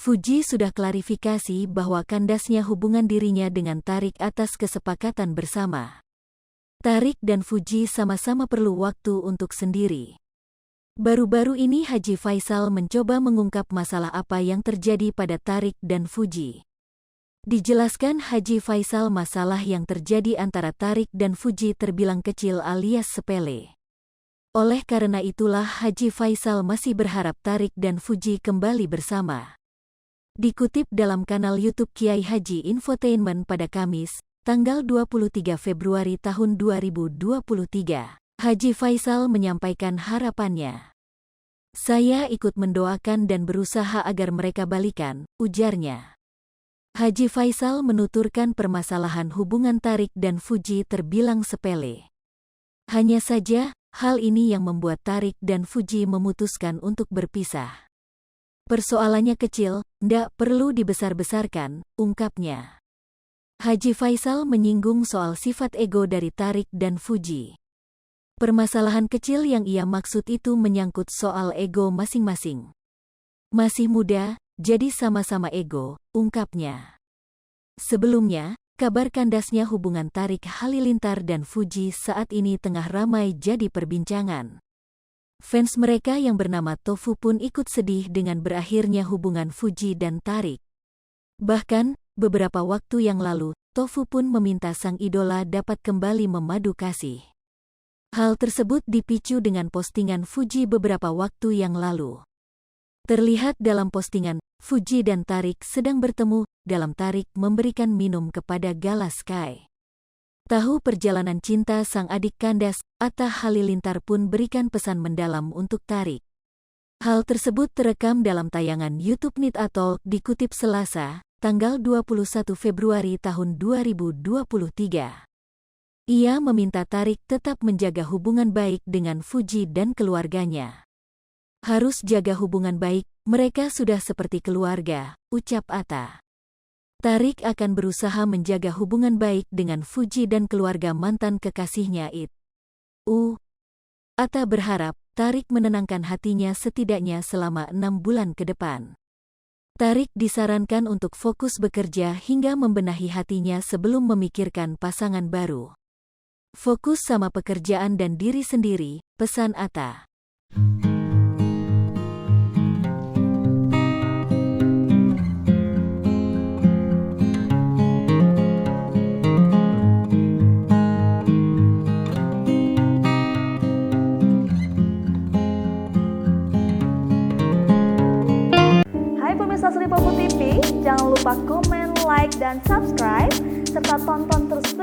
Fuji sudah klarifikasi bahwa kandasnya hubungan dirinya dengan Tarik atas kesepakatan bersama. Tarik dan Fuji sama-sama perlu waktu untuk sendiri. Baru-baru ini Haji Faisal mencoba mengungkap masalah apa yang terjadi pada Tarik dan Fuji. Dijelaskan Haji Faisal masalah yang terjadi antara Tarik dan Fuji terbilang kecil alias sepele. Oleh karena itulah Haji Faisal masih berharap Tarik dan Fuji kembali bersama. Dikutip dalam kanal YouTube Kiai Haji Infotainment pada Kamis, tanggal 23 Februari tahun 2023, Haji Faisal menyampaikan harapannya. "Saya ikut mendoakan dan berusaha agar mereka balikan," ujarnya. Haji Faisal menuturkan permasalahan hubungan Tarik dan Fuji terbilang sepele. Hanya saja, hal ini yang membuat Tarik dan Fuji memutuskan untuk berpisah. "Persoalannya kecil, ndak perlu dibesar-besarkan," ungkapnya. Haji Faisal menyinggung soal sifat ego dari Tarik dan Fuji. Permasalahan kecil yang ia maksud itu menyangkut soal ego masing-masing. "Masih muda, jadi sama-sama ego," ungkapnya. Sebelumnya, kabar kandasnya hubungan Tarik Halilintar dan Fuji saat ini tengah ramai jadi perbincangan. Fans mereka yang bernama Tofu pun ikut sedih dengan berakhirnya hubungan Fuji dan Tarik. Bahkan, beberapa waktu yang lalu, Tofu pun meminta sang idola dapat kembali memadu kasih. Hal tersebut dipicu dengan postingan Fuji beberapa waktu yang lalu. Terlihat dalam postingan, Fuji dan Tarik sedang bertemu, dalam Tarik memberikan minum kepada Gala Sky. Tahu perjalanan cinta sang adik kandas, Atta Halilintar pun berikan pesan mendalam untuk Tarik. Hal tersebut terekam dalam tayangan YouTube Nit Atol dikutip Selasa, tanggal 21 Februari tahun 2023. Ia meminta Tarik tetap menjaga hubungan baik dengan Fuji dan keluarganya. "Harus jaga hubungan baik, mereka sudah seperti keluarga," ucap Atta. Tarik akan berusaha menjaga hubungan baik dengan Fuji dan keluarga mantan kekasihnya itu. Atta berharap Tarik menenangkan hatinya setidaknya selama 6 bulan ke depan. Tarik disarankan untuk fokus bekerja hingga membenahi hatinya sebelum memikirkan pasangan baru. "Fokus sama pekerjaan dan diri sendiri," pesan Atta. Hai pemirsa Sri Popo TV, jangan lupa komen, like, dan subscribe, serta tonton terus